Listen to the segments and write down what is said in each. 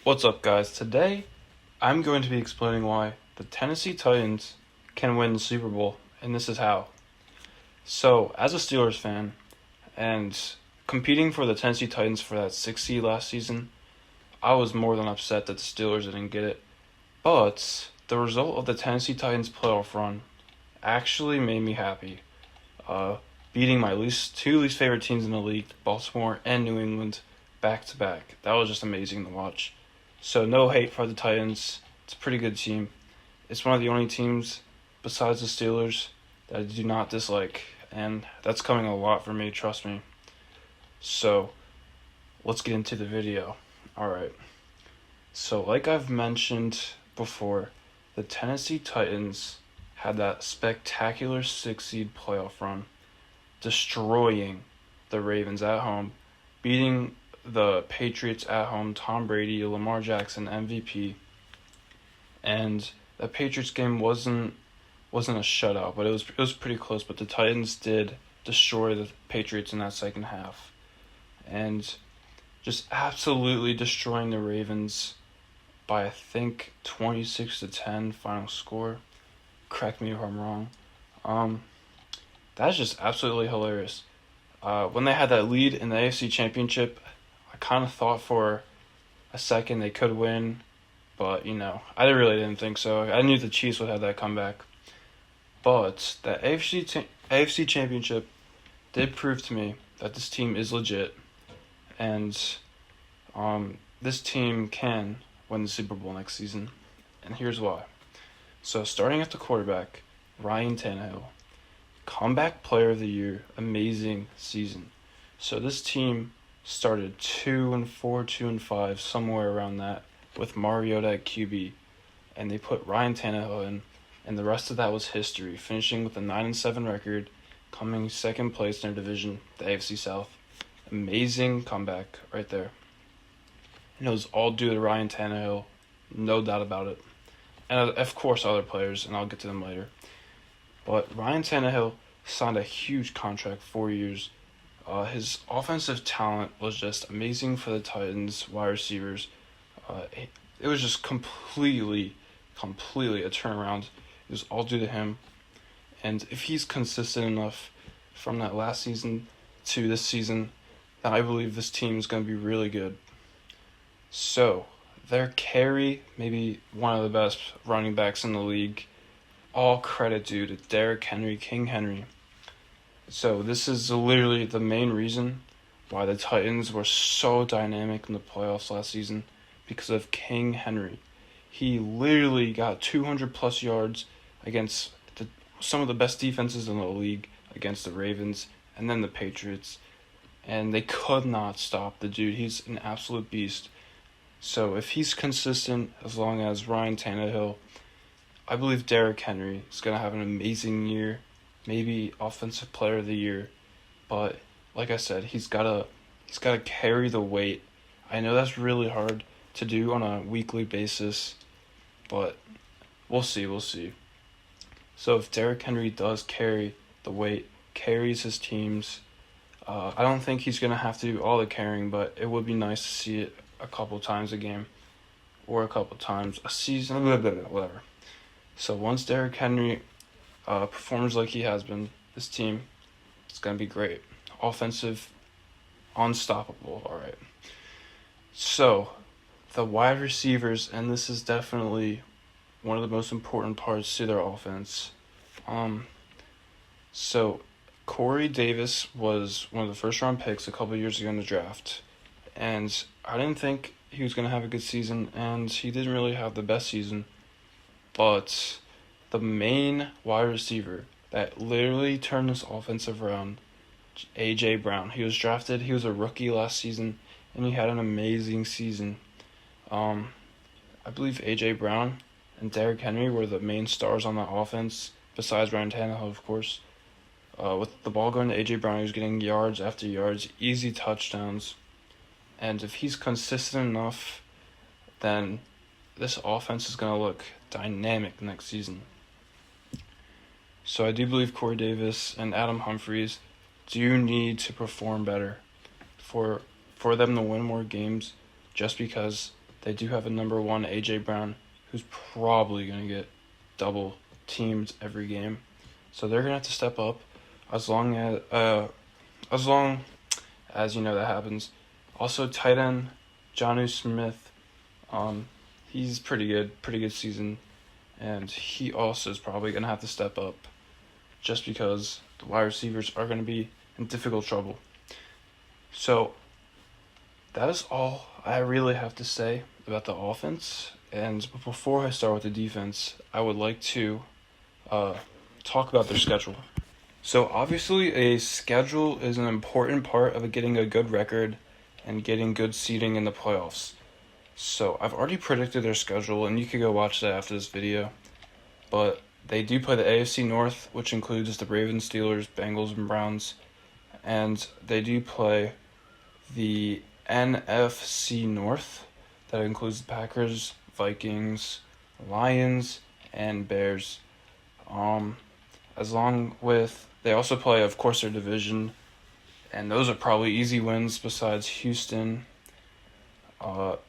What's up, guys? Today, I'm going to be explaining why the Tennessee Titans can win the Super Bowl, and this is how. So, as a Steelers fan, and competing for the Tennessee Titans for that 6th seed last season, I was more than upset that the Steelers didn't get it. But the result of the Tennessee Titans playoff run actually made me happy. Uh, Beating my two least favorite teams in the league, Baltimore and New England, back to back. That was just amazing to watch. So no hate for the Titans. It's a pretty good team. It's one of the only teams besides the Steelers that I do not dislike, and that's coming a lot for me, trust me. So let's get into the video. Alright. So like I've mentioned before, the Tennessee Titans had that spectacular 6 seed playoff run, destroying the Ravens at home, beating the Patriots at home, Tom Brady, Lamar Jackson, MVP. And the Patriots game wasn't a shutout, but it was pretty close. But the Titans did destroy the Patriots in that second half, and just absolutely destroying the Ravens by I think 26-10 final score. Correct me if I'm wrong. That's just absolutely hilarious. When they had that lead in the AFC Championship, I kind of thought for a second they could win, but I really didn't think so. I knew the Chiefs would have that comeback. But the AFC Championship did prove to me that this team is legit, and this team can win the Super Bowl next season. And here's why. So starting at the quarterback, Ryan Tannehill, comeback player of the year, amazing season. So this team started 2-4, 2-5, somewhere around that, with Mariota at QB, and they put Ryan Tannehill in, and the rest of that was history, finishing with a 9-7 record, coming second place in their division, the AFC South. Amazing comeback right there. And it was all due to Ryan Tannehill, no doubt about it. And of course other players, and I'll get to them later. But Ryan Tannehill signed a huge contract, 4 years. His offensive talent was just amazing for the Titans wide receivers. It was just completely a turnaround. It was all due to him. And if he's consistent enough from that last season to this season, then I believe this team is going to be really good. So, their carry, maybe one of the best running backs in the league, all credit due to Derrick Henry, King Henry. So this is literally the main reason why the Titans were so dynamic in the playoffs last season, because of King Henry. He literally got 200-plus yards against some of the best defenses in the league, against the Ravens and then the Patriots, and they could not stop the dude. He's an absolute beast. So if he's consistent, as long as Ryan Tannehill, I believe Derrick Henry is going to have an amazing year, maybe offensive player of the year. But like I said, he's got to carry the weight. I know that's really hard to do on a weekly basis, but we'll see. So if Derrick Henry does carry the weight, carries his teams, I don't think he's going to have to do all the carrying, but it would be nice to see it a couple times a game or a couple times a season, whatever. So once Derrick Henry performs like he has been, this team is going to be great. Offensive, unstoppable, all right. So the wide receivers, and this is definitely one of the most important parts to their offense. So Corey Davis was one of the first-round picks a couple years ago in the draft, and I didn't think he was going to have a good season, and he didn't really have the best season. But the main wide receiver that literally turned this offensive around, A.J. Brown. He was drafted, he was a rookie last season, and he had an amazing season. I believe A.J. Brown and Derrick Henry were the main stars on that offense, besides Ryan Tannehill, of course. With the ball going to A.J. Brown, he was getting yards after yards, easy touchdowns. And if he's consistent enough, then this offense is going to look dynamic next season. So I do believe Corey Davis and Adam Humphries do need to perform better for them to win more games, just because they do have a number one A.J. Brown who's probably going to get double teamed every game. So they're going to have to step up as long as that happens. Also, tight end Jonnu Smith, he's pretty good season, and he also is probably going to have to step up just because the wide receivers are going to be in difficult trouble. So that is all I really have to say about the offense. And before I start with the defense, I would like to talk about their schedule. So obviously a schedule is an important part of getting a good record and getting good seeding in the playoffs. So I've already predicted their schedule, and you can go watch that after this video. But they do play the AFC North, which includes the Ravens, Steelers, Bengals, and Browns. And they do play the NFC North, that includes the Packers, Vikings, Lions, and Bears. They also play, of course, their division, and those are probably easy wins besides Houston.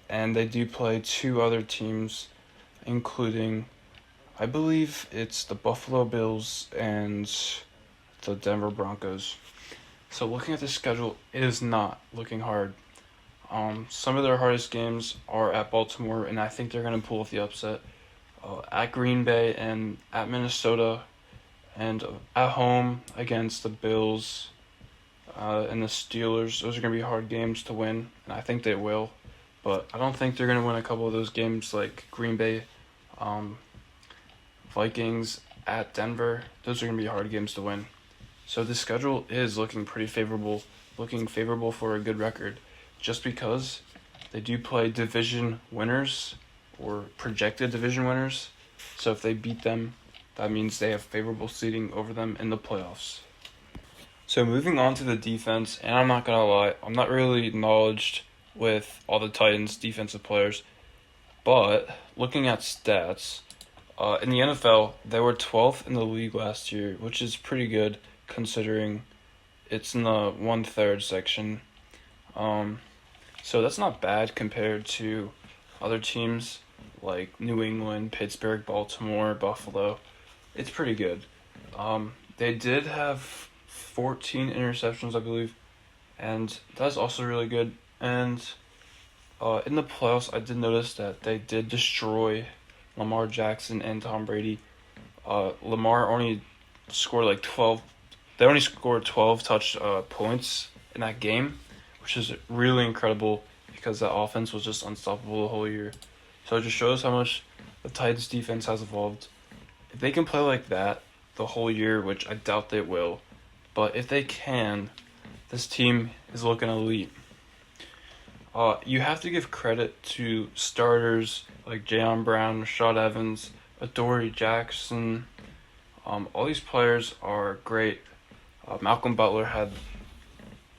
And they do play two other teams, including, I believe it's the Buffalo Bills and the Denver Broncos. So looking at the schedule, it is not looking hard. Some of their hardest games are at Baltimore, and I think they're going to pull off the upset. At Green Bay and at Minnesota, and at home against the Bills and the Steelers. Those are going to be hard games to win, and I think they will. But I don't think they're going to win a couple of those games like Green Bay, Vikings, at Denver. Those are going to be hard games to win. So the schedule is looking favorable for a good record, just because they do play division winners or projected division winners. So if they beat them, that means they have favorable seeding over them in the playoffs. So moving on to the defense, and I'm not going to lie, I'm not really knowledged with all the Titans' defensive players, but looking at stats, in the NFL, they were 12th in the league last year, which is pretty good considering it's in the 1/3 section. So that's not bad compared to other teams like New England, Pittsburgh, Baltimore, Buffalo. It's pretty good. They did have 14 interceptions, I believe, and that's also really good. And in the playoffs, I did notice that they did destroy Lamar Jackson and Tom Brady. Lamar only scored 12. They only scored 12 points in that game, which is really incredible because that offense was just unstoppable the whole year. So it just shows how much the Titans defense has evolved. If they can play like that the whole year, which I doubt they will, but if they can, this team is looking elite. You have to give credit to starters like Jayon Brown, Rashad Evans, Adoree Jackson. All these players are great. Malcolm Butler had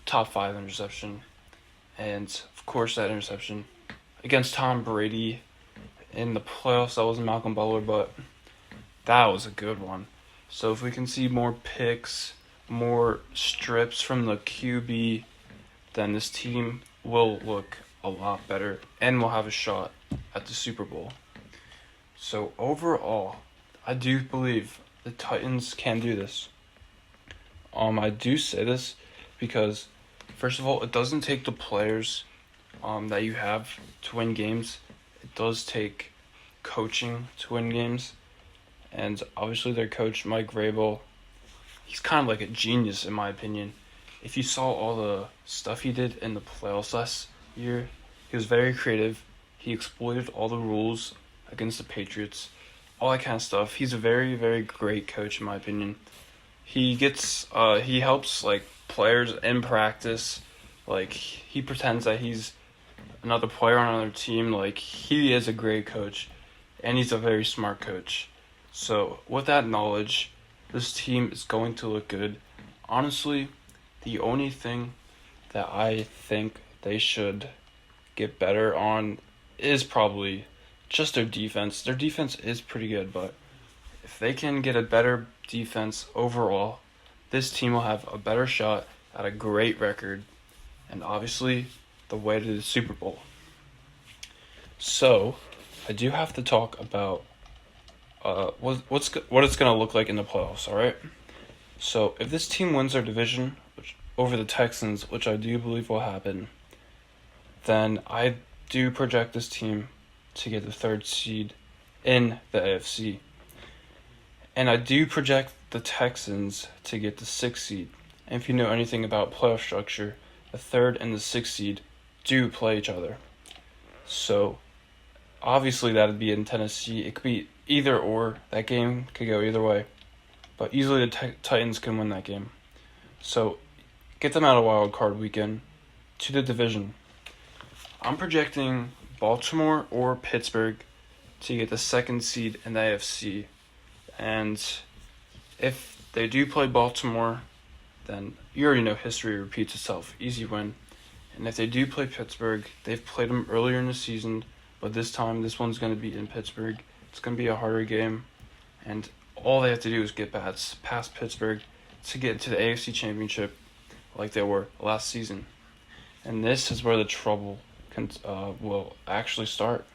top 5 interception, and of course that interception against Tom Brady in the playoffs, that wasn't Malcolm Butler, but that was a good one. So if we can see more picks, more strips from the QB, then this team will look a lot better and will have a shot at the Super Bowl. So overall, I do believe the Titans can do this. I do say this because, first of all, it doesn't take the players that you have to win games. It does take coaching to win games. And obviously their coach, Mike Vrabel, he's kind of like a genius in my opinion. If you saw all the stuff he did in the playoffs last year, he was very creative. He exploited all the rules against the Patriots, all that kind of stuff. He's a very, very great coach in my opinion. He helps players in practice. He pretends that he's another player on another team. He is a great coach, and he's a very smart coach. So with that knowledge, this team is going to look good. Honestly, the only thing that I think they should get better on is probably just their defense. Their defense is pretty good, but if they can get a better defense overall, this team will have a better shot at a great record and obviously the way to the Super Bowl. So, I do have to talk about what it's gonna look like in the playoffs. All right. So, if this team wins their division over the Texans, which I do believe will happen, then I do project this team to get the third seed in the AFC. And I do project the Texans to get the sixth seed. And if you know anything about playoff structure, the third and the sixth seed do play each other. So obviously that'd be in Tennessee. It could be either or. That game could go either way. But easily the Titans can win that game. So get them out of wild card weekend to the division. I'm projecting Baltimore or Pittsburgh to get the second seed in the AFC. And if they do play Baltimore, then you already know history repeats itself. Easy win. And if they do play Pittsburgh, they've played them earlier in the season, but this time this one's going to be in Pittsburgh. It's going to be a harder game. And all they have to do is get past Pittsburgh to get into the AFC Championship like they were last season. And this is where the trouble will actually start,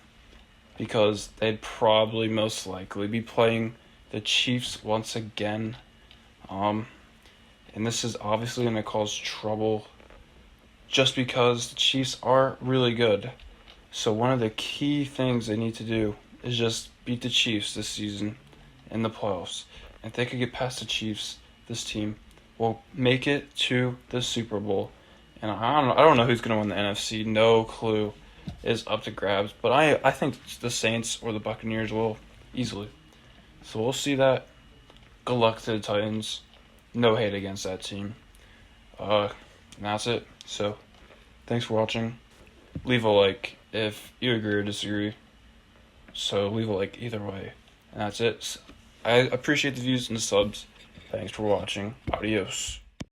because they'd probably most likely be playing the Chiefs once again. And this is obviously going to cause trouble just because the Chiefs are really good. So one of the key things they need to do is just beat the Chiefs this season in the playoffs. If they could get past the Chiefs, this team will make it to the Super Bowl. And I don't know who's going to win the NFC. No clue is up to grabs. But I think the Saints or the Buccaneers will easily. So we'll see that. Good luck to the Titans. No hate against that team. And that's it. So, thanks for watching. Leave a like if you agree or disagree. So, leave a like either way. And that's it. I appreciate the views and the subs. Thanks for watching. Adios.